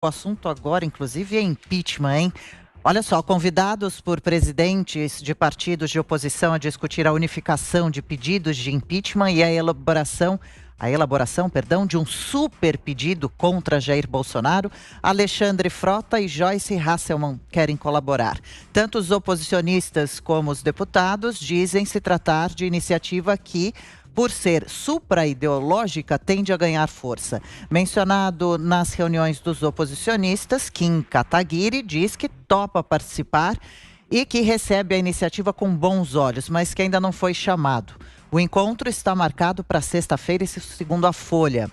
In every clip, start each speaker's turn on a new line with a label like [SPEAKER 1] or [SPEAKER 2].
[SPEAKER 1] O assunto agora, inclusive, é impeachment, hein? Olha só, convidados por presidentes de partidos de oposição a discutir a unificação de pedidos de impeachment e a elaboração, de um super pedido contra Jair Bolsonaro, Alexandre Frota e Joyce Hasselmann querem colaborar. Tanto os oposicionistas como os deputados dizem se tratar de iniciativa que, por ser supra-ideológica, tende a ganhar força. Mencionado nas reuniões dos oposicionistas, Kim Kataguiri diz que topa participar e que recebe a iniciativa com bons olhos, mas que ainda não foi chamado. O encontro está marcado para sexta-feira, segundo a Folha.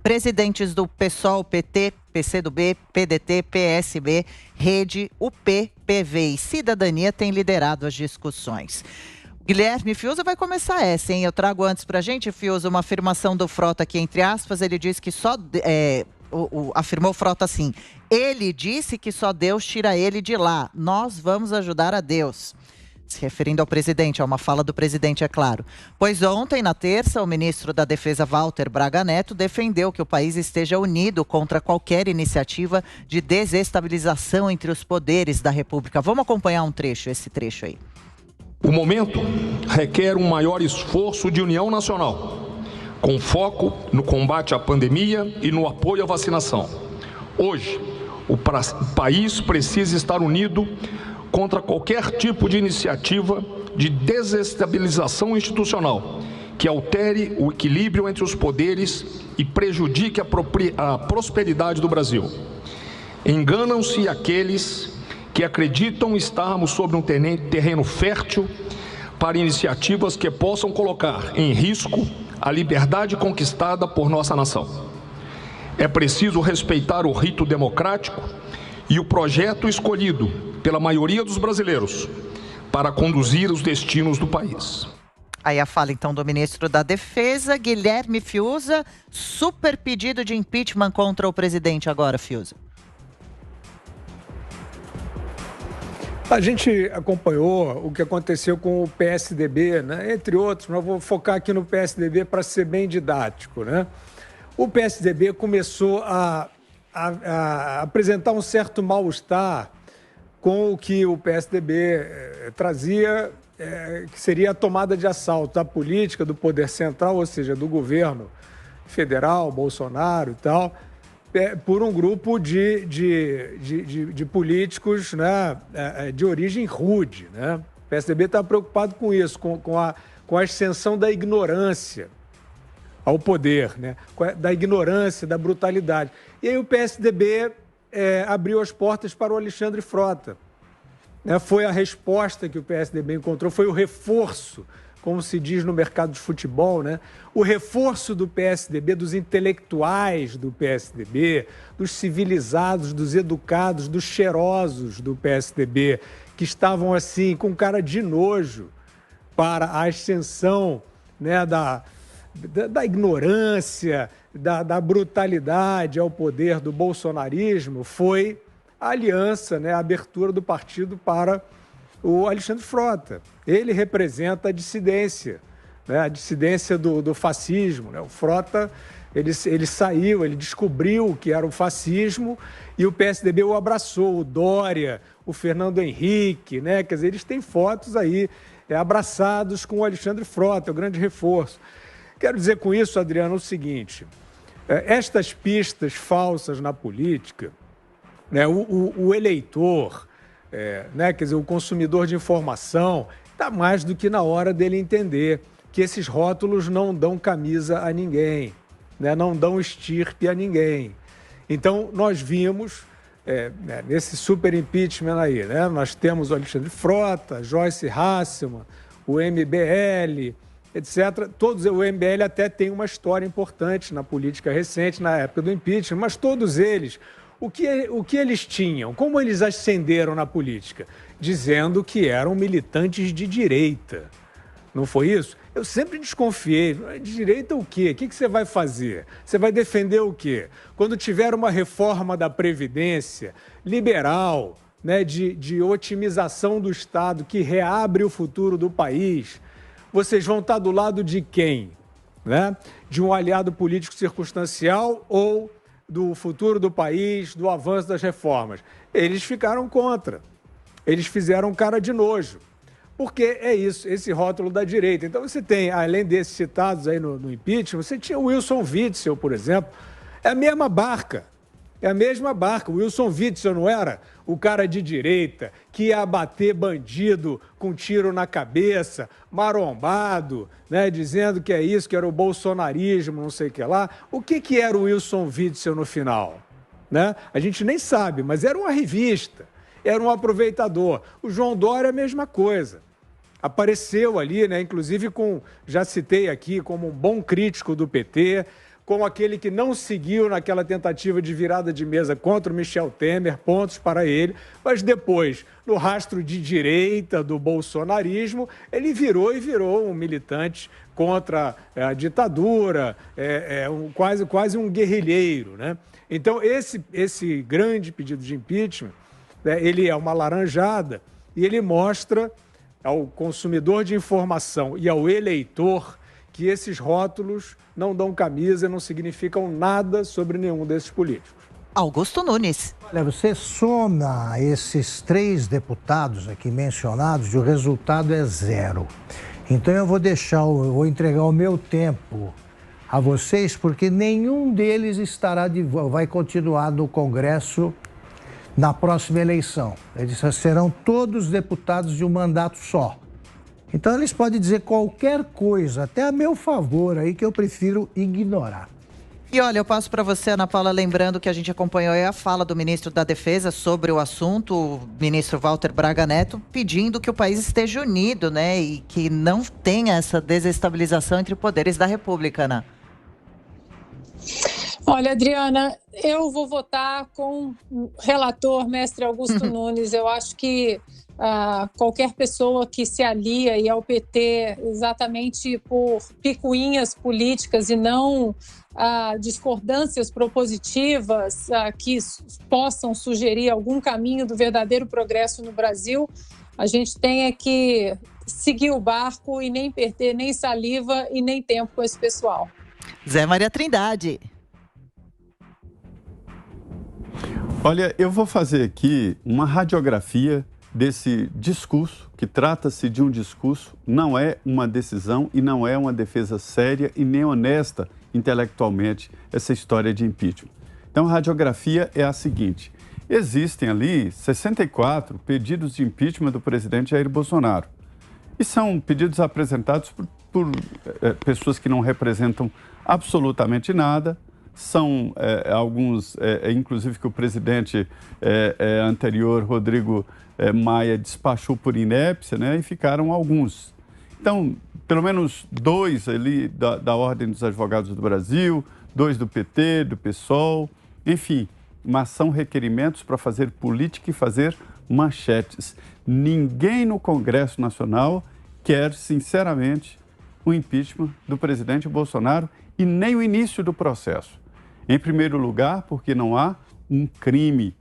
[SPEAKER 1] Presidentes do PSOL, PT, PCdoB, PDT, PSB, Rede, UP, PV e Cidadania têm liderado as discussões. Guilherme Fiuza vai começar essa, hein? Eu trago antes pra gente, Fiuza, uma afirmação do Frota aqui, entre aspas, ele diz que afirmou Frota assim, ele disse que só Deus tira ele de lá, nós vamos ajudar a Deus. Se referindo ao presidente, é uma fala do presidente, é claro. Pois ontem, na terça, o ministro da Defesa, Walter Braga Neto, defendeu que o país esteja unido contra qualquer iniciativa de desestabilização entre os poderes da República. Vamos acompanhar esse trecho aí.
[SPEAKER 2] O momento requer um maior esforço de união nacional, com foco no combate à pandemia e no apoio à vacinação. Hoje, o país precisa estar unido contra qualquer tipo de iniciativa de desestabilização institucional que altere o equilíbrio entre os poderes e prejudique a prosperidade do Brasil. Enganam-se aqueles que acreditam estarmos sobre um terreno fértil para iniciativas que possam colocar em risco a liberdade conquistada por nossa nação. É preciso respeitar o rito democrático e o projeto escolhido pela maioria dos brasileiros para conduzir os destinos do país.
[SPEAKER 1] Aí a fala, então, do ministro da Defesa, Guilherme Fiuza. Super pedido de impeachment contra o presidente agora, Fiuza.
[SPEAKER 3] A gente acompanhou o que aconteceu com o PSDB, né? Entre outros, mas vou focar aqui no PSDB para ser bem didático, né? O PSDB começou a apresentar um certo mal-estar com o que o PSDB trazia, que seria a tomada de assalto da política, do poder central, ou seja, do governo federal, Bolsonaro e tal, por um grupo de políticos, né, de origem rude, né? O PSDB está preocupado com isso, com a extensão da ignorância ao poder, né? Da ignorância, da brutalidade. E aí o PSDB abriu as portas para o Alexandre Frota, né? Foi a resposta que o PSDB encontrou, foi o reforço, como se diz no mercado de futebol, né? O reforço do PSDB, dos intelectuais do PSDB, dos civilizados, dos educados, dos cheirosos do PSDB, que estavam assim com cara de nojo para a extensão, né, da ignorância, da brutalidade ao poder do bolsonarismo, foi a aliança, né, a abertura do partido para o Alexandre Frota. Ele representa a dissidência, né? A dissidência do fascismo, né? O Frota, ele saiu, ele descobriu o que era o fascismo e o PSDB o abraçou, o Dória, o Fernando Henrique, né? Quer dizer, eles têm fotos aí abraçados com o Alexandre Frota, o grande reforço. Quero dizer com isso, Adriano, o seguinte, estas pistas falsas na política, né? O eleitor, né, quer dizer, o consumidor de informação, está mais do que na hora dele entender que esses rótulos não dão camisa a ninguém, né, não dão estirpe a ninguém. Então, nós vimos, nesse super impeachment aí, né, nós temos o Alexandre Frota, Joyce Hasselmann, o MBL, etc. Todos, o MBL até tem uma história importante na política recente, na época do impeachment, mas todos eles... O que eles tinham? Como eles ascenderam na política? Dizendo que eram militantes de direita. Não foi isso? Eu sempre desconfiei. De direita o quê? O que você vai fazer? Você vai defender o quê? Quando tiver uma reforma da Previdência liberal, né, de otimização do Estado, que reabre o futuro do país, vocês vão estar do lado de quem? Né? De um aliado político circunstancial ou do futuro do país, do avanço das reformas. Eles ficaram contra. Eles fizeram cara de nojo. Porque é isso, esse rótulo da direita. Então você tem, além desses citados aí no impeachment, você tinha o Wilson Witzel, por exemplo. É a mesma barca. É a mesma barca. O Wilson Witzel não era o cara de direita que ia abater bandido com tiro na cabeça, marombado, né, dizendo que é isso, que era o bolsonarismo, não sei o que lá. O que era o Wilson Witzel no final? Né? A gente nem sabe, mas era uma revista, era um aproveitador. O João Dória é a mesma coisa. Apareceu ali, né, inclusive já citei aqui, como um bom crítico do PT, como aquele que não seguiu naquela tentativa de virada de mesa contra o Michel Temer, pontos para ele, mas depois, no rastro de direita do bolsonarismo, ele virou um militante contra a ditadura, quase um guerrilheiro, né? Então, esse grande pedido de impeachment, né, ele é uma laranjada e ele mostra ao consumidor de informação e ao eleitor que esses rótulos não dão camisa e não significam nada sobre nenhum desses políticos.
[SPEAKER 1] Augusto Nunes.
[SPEAKER 4] Olha, você soma esses 3 deputados aqui mencionados e o resultado é 0. Então eu vou entregar o meu tempo a vocês, porque nenhum deles vai continuar no Congresso na próxima eleição. Eles serão todos deputados de um mandato só. Então eles podem dizer qualquer coisa, até a meu favor aí, que eu prefiro ignorar.
[SPEAKER 1] E olha, eu passo para você, Ana Paula, lembrando que a gente acompanhou aí a fala do ministro da Defesa sobre o assunto, o ministro Walter Braga Neto, pedindo que o país esteja unido, né, e que não tenha essa desestabilização entre poderes da República, Ana.
[SPEAKER 5] Olha, Adriana, eu vou votar com o relator, mestre Augusto Nunes. Eu acho que qualquer pessoa que se alia aí ao PT exatamente por picuinhas políticas e não discordâncias propositivas que possam sugerir algum caminho do verdadeiro progresso no Brasil, a gente tem que seguir o barco e nem perder nem saliva e nem tempo com esse pessoal.
[SPEAKER 1] Zé Maria Trindade.
[SPEAKER 6] Olha, eu vou fazer aqui uma radiografia desse discurso, que trata-se de um discurso, não é uma decisão e não é uma defesa séria e nem honesta intelectualmente essa história de impeachment. Então, a radiografia é a seguinte: existem ali 64 pedidos de impeachment do presidente Jair Bolsonaro. E são pedidos apresentados por pessoas que não representam absolutamente nada. São alguns, inclusive, que o presidente anterior, Rodrigo Maia, despachou por inépcia, né? E ficaram alguns. Então, pelo menos 2 ali da Ordem dos Advogados do Brasil, 2 do PT, do PSOL, enfim, mas são requerimentos para fazer política e fazer manchetes. Ninguém no Congresso Nacional quer, sinceramente, o impeachment do presidente Bolsonaro e nem o início do processo. Em primeiro lugar, porque não há um crime.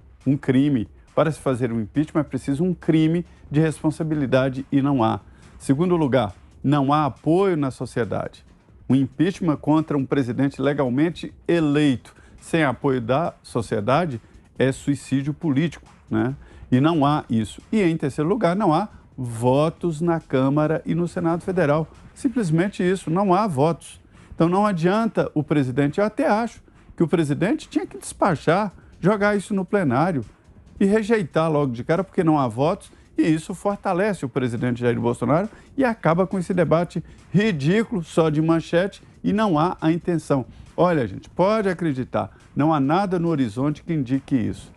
[SPEAKER 6] Para se fazer um impeachment é preciso um crime de responsabilidade e não há. Segundo lugar, não há apoio na sociedade. O impeachment contra um presidente legalmente eleito sem apoio da sociedade é suicídio político, né? E não há isso. E em terceiro lugar, não há votos na Câmara e no Senado Federal. Simplesmente isso, não há votos. Então não adianta o presidente, eu até acho que o presidente tinha que despachar, jogar isso no plenário e rejeitar logo de cara, porque não há votos, e isso fortalece o presidente Jair Bolsonaro e acaba com esse debate ridículo, só de manchete, e não há a intenção. Olha, gente, pode acreditar, não há nada no horizonte que indique isso.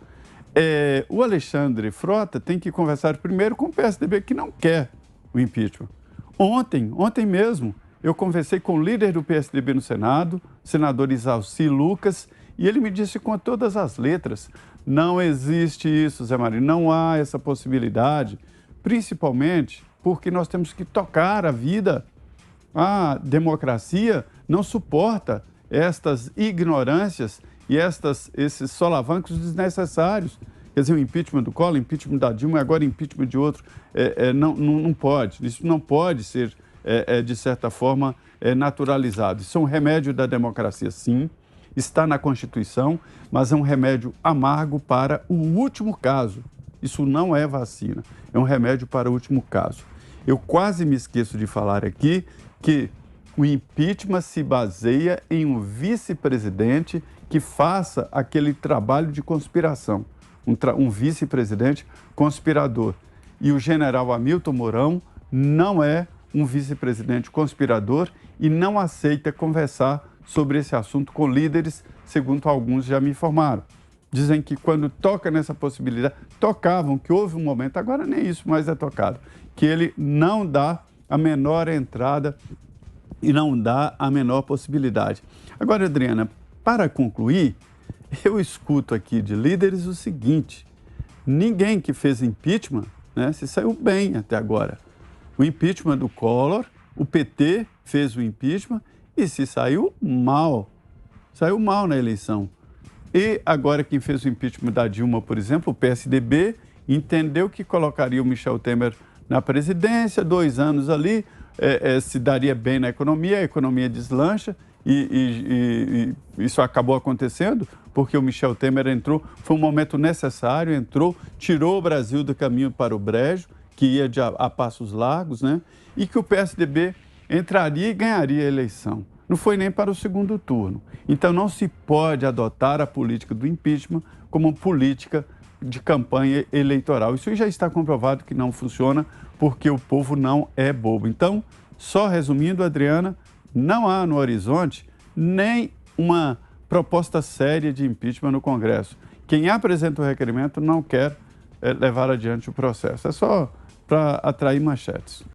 [SPEAKER 6] O Alexandre Frota tem que conversar primeiro com o PSDB, que não quer o impeachment. Ontem mesmo, eu conversei com o líder do PSDB no Senado, senador Isalci Lucas, e ele me disse com todas as letras: não existe isso, Zé Maria, não há essa possibilidade, principalmente porque nós temos que tocar a vida. A democracia não suporta estas ignorâncias e esses solavancos desnecessários. Quer dizer, o impeachment do Collor, impeachment da Dilma, agora impeachment de outro, não pode. Isso não pode ser, de certa forma, naturalizado. Isso é um remédio da democracia, sim. está na Constituição, mas é um remédio amargo para o último caso. Isso não é vacina, é um remédio para o último caso. Eu quase me esqueço de falar aqui que o impeachment se baseia em um vice-presidente que faça aquele trabalho de conspiração, um vice-presidente conspirador. E o general Hamilton Mourão não é um vice-presidente conspirador e não aceita conversar sobre esse assunto com líderes, segundo alguns já me informaram. Dizem que quando toca nessa possibilidade, tocavam, que houve um momento, agora nem isso mais é tocado, que ele não dá a menor entrada e não dá a menor possibilidade. Agora, Adriana, para concluir, eu escuto aqui de líderes o seguinte: ninguém que fez impeachment, né, se saiu bem até agora. O impeachment do Collor, o PT fez o impeachment e se saiu mal na eleição. E agora quem fez o impeachment da Dilma, por exemplo, o PSDB, entendeu que colocaria o Michel Temer na presidência, 2 anos ali, se daria bem na economia, a economia deslancha e isso acabou acontecendo porque o Michel Temer entrou, foi um momento necessário, entrou, tirou o Brasil do caminho para o brejo, que ia a passos largos, né? E que o PSDB entraria e ganharia a eleição. Não foi nem para o segundo turno. Então não se pode adotar a política do impeachment como política de campanha eleitoral. Isso já está comprovado que não funciona porque o povo não é bobo. Então, só resumindo, Adriana, não há no horizonte nem uma proposta séria de impeachment no Congresso. Quem apresenta o requerimento não quer levar adiante o processo. É só para atrair manchetes.